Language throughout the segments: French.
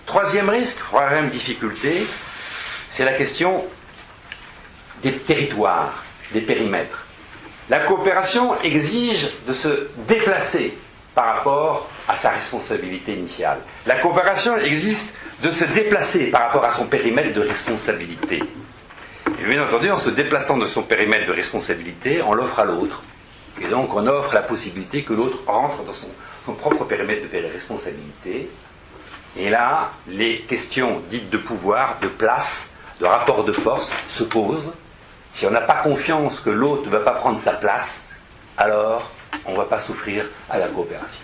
Troisième risque, troisième difficulté, c'est la question des territoires, des périmètres. La coopération exige de se déplacer par rapport à sa responsabilité initiale. La coopération exige de se déplacer par rapport à son périmètre de responsabilité. Et bien entendu, en se déplaçant de son périmètre de responsabilité, on l'offre à l'autre. Et donc on offre la possibilité que l'autre rentre dans son propre périmètre de responsabilité. Et là, les questions dites de pouvoir, de place, de rapport de force se posent. Si on n'a pas confiance que l'autre ne va pas prendre sa place, alors on ne va pas souffrir à la coopération.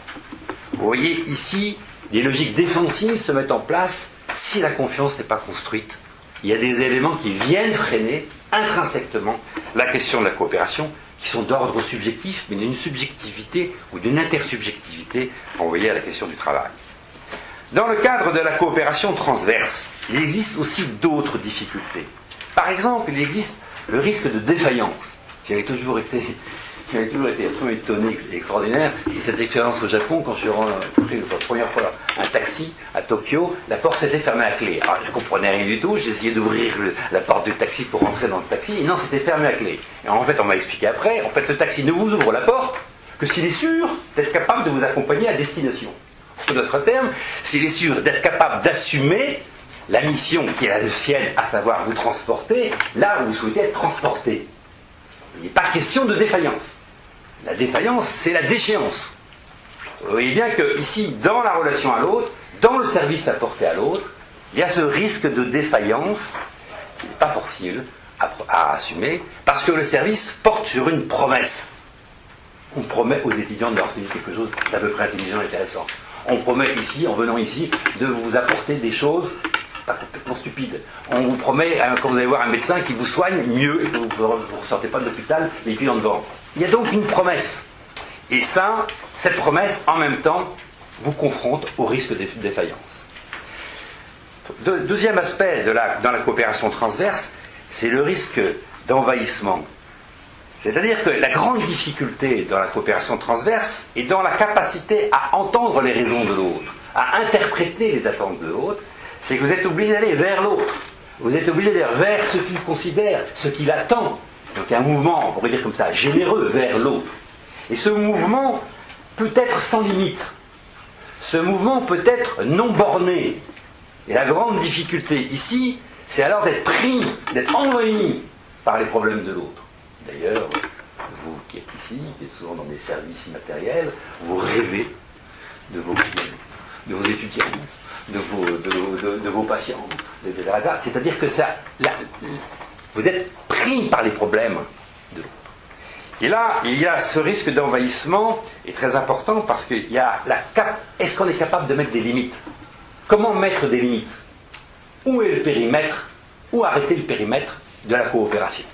Vous voyez ici, des logiques défensives se mettent en place si la confiance n'est pas construite. Il y a des éléments qui viennent freiner intrinsèquement la question de la coopération, qui sont d'ordre subjectif, mais d'une subjectivité ou d'une intersubjectivité envoyée à la question du travail. Dans le cadre de la coopération transverse, il existe aussi d'autres difficultés. Par exemple, il existe le risque de défaillance. J'avais toujours été absolument étonné et extraordinaire de cette expérience au Japon quand je suis pris pour la première fois un taxi à Tokyo. La porte s'était fermée à clé. Alors, je ne comprenais rien du tout. J'essayais d'ouvrir la porte du taxi pour rentrer dans le taxi. Et non, c'était fermé à clé. Et en fait, on m'a expliqué après, en fait, le taxi ne vous ouvre la porte que s'il est sûr d'être capable de vous accompagner à destination. En d'autres termes, s'il est sûr d'être capable d'assumer la mission qui est la sienne, à savoir vous transporter là où vous souhaitez être transporté. Il n'est pas question de défaillance. La défaillance, c'est la déchéance. Vous voyez bien que ici, dans la relation à l'autre, dans le service apporté à l'autre, il y a ce risque de défaillance qui n'est pas facile à assumer, parce que le service porte sur une promesse. On promet aux étudiants de leur enseigner quelque chose d'à peu près intelligent et intéressant. On promet ici, en venant ici, de vous apporter des choses pas complètement stupides. On vous promet, quand vous allez voir un médecin, qui vous soigne mieux et que vous ne ressortez pas de l'hôpital les pieds en devant. Il y a donc une promesse. Et ça, cette promesse, en même temps, vous confronte au risque de défaillance. Deuxième aspect dans la coopération transverse, c'est le risque d'envahissement. C'est-à-dire que la grande difficulté dans la coopération transverse est dans la capacité à entendre les raisons de l'autre, à interpréter les attentes de l'autre, c'est que vous êtes obligé d'aller vers l'autre. Vous êtes obligé d'aller vers ce qu'il considère, ce qu'il attend. Donc un mouvement, on pourrait dire comme ça, généreux vers l'autre. Et ce mouvement peut être sans limite. Ce mouvement peut être non borné. Et la grande difficulté ici, c'est alors d'être pris, d'être envahi par les problèmes de l'autre. D'ailleurs, vous qui êtes ici, qui êtes souvent dans des services immatériels, vous rêvez de vos clients, de vos étudiants, de vos patients, etc. C'est-à-dire que vous êtes pris par les problèmes de l'autre. Et là, il y a ce risque d'envahissement est très important parce qu'il y a est-ce qu'on est capable de mettre des limites? Comment mettre des limites? Où est le périmètre? Où arrêter le périmètre de la coopération?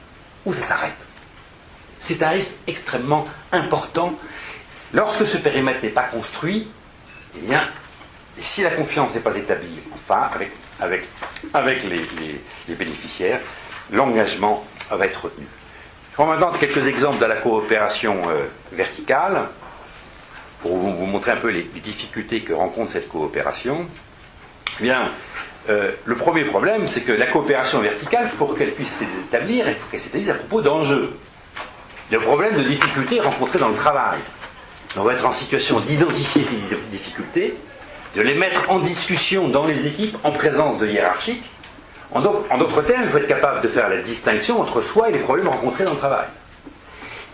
Où ça s'arrête? C'est un risque extrêmement important. Lorsque ce périmètre n'est pas construit, eh bien, si la confiance n'est pas établie, enfin, avec les bénéficiaires, l'engagement va être retenu. Je prends maintenant quelques exemples de la coopération verticale, pour vous montrer un peu les difficultés que rencontre cette coopération. Eh bien, le premier problème, c'est que la coopération verticale, pour qu'elle puisse s'établir, il faut qu'elle s'établisse à propos d'enjeux, de problèmes, de difficultés rencontrés dans le travail. On va être en situation d'identifier ces difficultés, de les mettre en discussion dans les équipes en présence de hiérarchiques. En d'autres termes, il faut être capable de faire la distinction entre soi et les problèmes rencontrés dans le travail.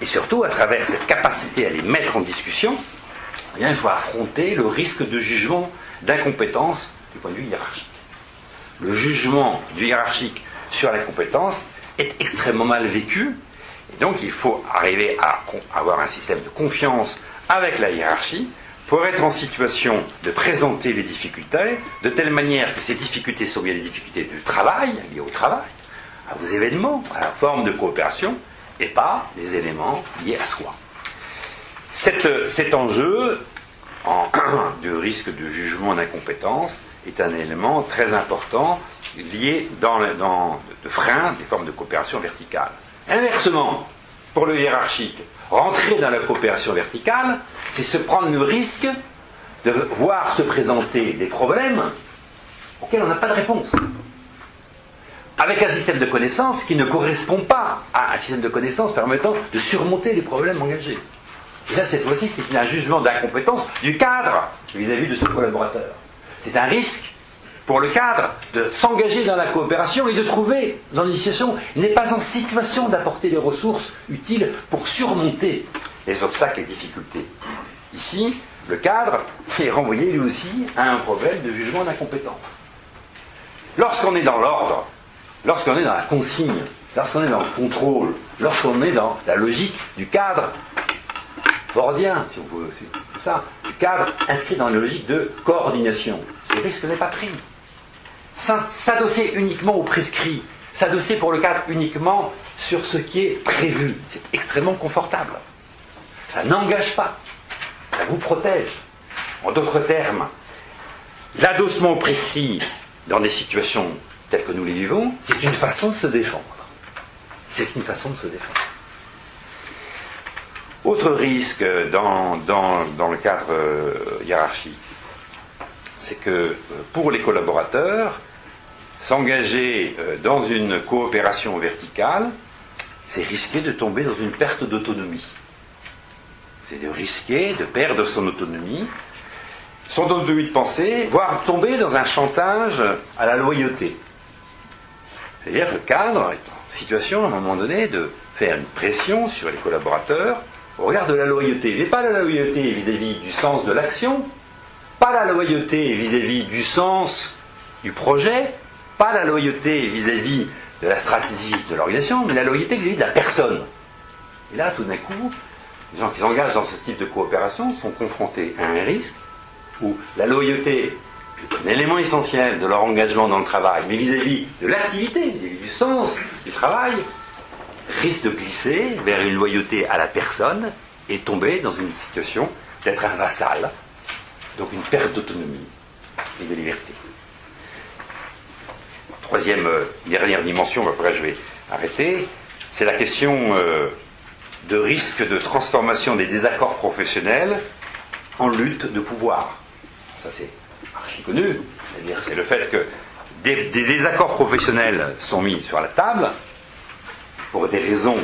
Et surtout, à travers cette capacité à les mettre en discussion, eh bien, il faut affronter le risque de jugement d'incompétence du point de vue hiérarchique. Le jugement du hiérarchique sur la compétence est extrêmement mal vécu, et donc il faut arriver à avoir un système de confiance avec la hiérarchie pour être en situation de présenter les difficultés de telle manière que ces difficultés sont bien des difficultés du travail, liées au travail, à vos événements, à la forme de coopération, et pas des éléments liés à soi. Cet enjeu du risque de jugement d'incompétence est un élément très important lié de frein des formes de coopération verticale. Inversement, pour le hiérarchique, rentrer dans la coopération verticale, c'est se prendre le risque de voir se présenter des problèmes auxquelles on n'a pas de réponse. Avec un système de connaissances qui ne correspond pas à un système de connaissances permettant de surmonter les problèmes engagés. Et là, cette fois-ci, c'est un jugement d'incompétence du cadre vis-à-vis de son collaborateur. C'est un risque pour le cadre de s'engager dans la coopération et de trouver dans une situation, il n'est pas en situation d'apporter les ressources utiles pour surmonter les obstacles et les difficultés. Ici, le cadre est renvoyé lui aussi à un problème de jugement d'incompétence. Lorsqu'on est dans l'ordre, lorsqu'on est dans la consigne, lorsqu'on est dans le contrôle, lorsqu'on est dans la logique du cadre fordien, si on peut, c'est tout ça, le cadre inscrit dans la logique de coordination, le risque n'est pas pris. S'adosser uniquement au prescrit, s'adosser pour le cadre uniquement sur ce qui est prévu, c'est extrêmement confortable. Ça n'engage pas, ça vous protège. En d'autres termes, l'adossement au prescrit dans des situations telles que nous les vivons, c'est une façon de se défendre. C'est une façon de se défendre. Autre risque dans le cadre hiérarchique, c'est que pour les collaborateurs, s'engager dans une coopération verticale, c'est risquer de tomber dans une perte d'autonomie. C'est de risquer de perdre son autonomie de pensée, voire tomber dans un chantage à la loyauté. C'est-à-dire que le cadre est en situation, à un moment donné, de faire une pression sur les collaborateurs au regard de la loyauté. Mais pas la loyauté vis-à-vis du sens de l'action, pas la loyauté vis-à-vis du sens du projet, pas la loyauté vis-à-vis de la stratégie de l'organisation, mais la loyauté vis-à-vis de la personne. Et là, tout d'un coup, les gens qui s'engagent dans ce type de coopération sont confrontés à un risque où la loyauté est un élément essentiel de leur engagement dans le travail, mais vis-à-vis de l'activité, vis-à-vis du sens du travail, risque de glisser vers une loyauté à la personne et tomber dans une situation d'être un vassal, donc une perte d'autonomie et de liberté. Troisième, dernière dimension, après je vais arrêter, c'est la question de risque de transformation des désaccords professionnels en lutte de pouvoir. Ça c'est archi connu, c'est-à-dire c'est le fait que des désaccords professionnels sont mis sur la table pour des raisons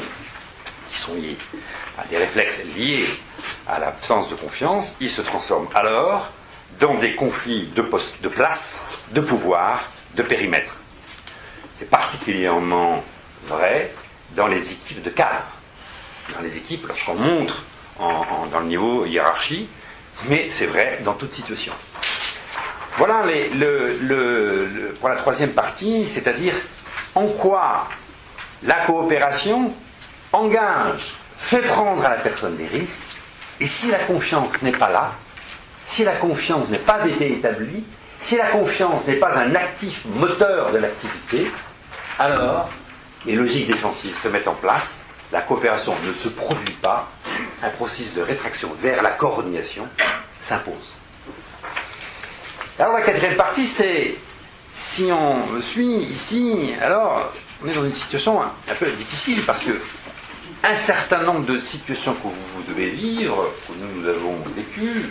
qui sont liées à des réflexes liés à l'absence de confiance, ils se transforment alors dans des conflits de place, de pouvoir, de périmètre. C'est particulièrement vrai dans les équipes de cadre, dans les équipes lorsqu'on monte dans le niveau hiérarchie, mais c'est vrai dans toute situation. Voilà pour la troisième partie, c'est-à-dire en quoi la coopération engage, fait prendre à la personne des risques, et si la confiance n'est pas là, si la confiance n'est pas été établie, si la confiance n'est pas un actif moteur de l'activité, alors les logiques défensives se mettent en place, la coopération ne se produit pas, un processus de rétraction vers la coordination s'impose. Alors la quatrième partie, c'est, si on me suit ici, alors on est dans une situation un peu difficile, parce que un certain nombre de situations que vous devez vivre, que nous avons vécues,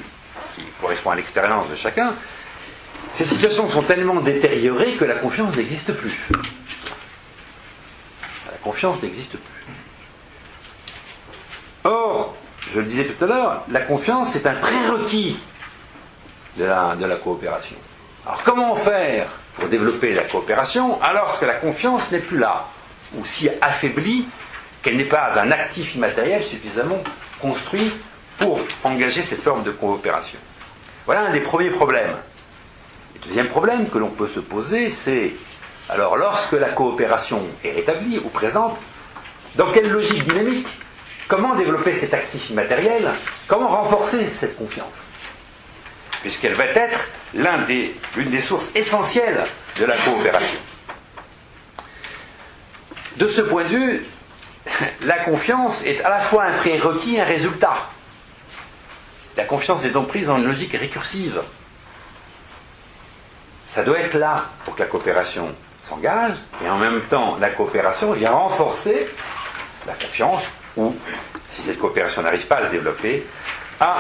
qui correspondent à l'expérience de chacun, ces situations sont tellement détériorées que la confiance n'existe plus. La confiance n'existe plus. Or, je le disais tout à l'heure, la confiance est un prérequis de la coopération. Alors comment faire pour développer la coopération alors que la confiance n'est plus là, ou si affaiblie qu'elle n'est pas un actif immatériel suffisamment construit pour engager cette forme de coopération? Voilà un des premiers problèmes. Le deuxième problème que l'on peut se poser, c'est, alors lorsque la coopération est rétablie ou présente, dans quelle logique dynamique, comment développer cet actif immatériel, comment renforcer cette confiance, puisqu'elle va être l'une des sources essentielles de la coopération. De ce point de vue, la confiance est à la fois un prérequis et un résultat. La confiance est donc prise dans une logique récursive. Ça doit être là pour que la coopération s'engage, et en même temps, la coopération vient renforcer la confiance, ou, si cette coopération n'arrive pas à se développer, à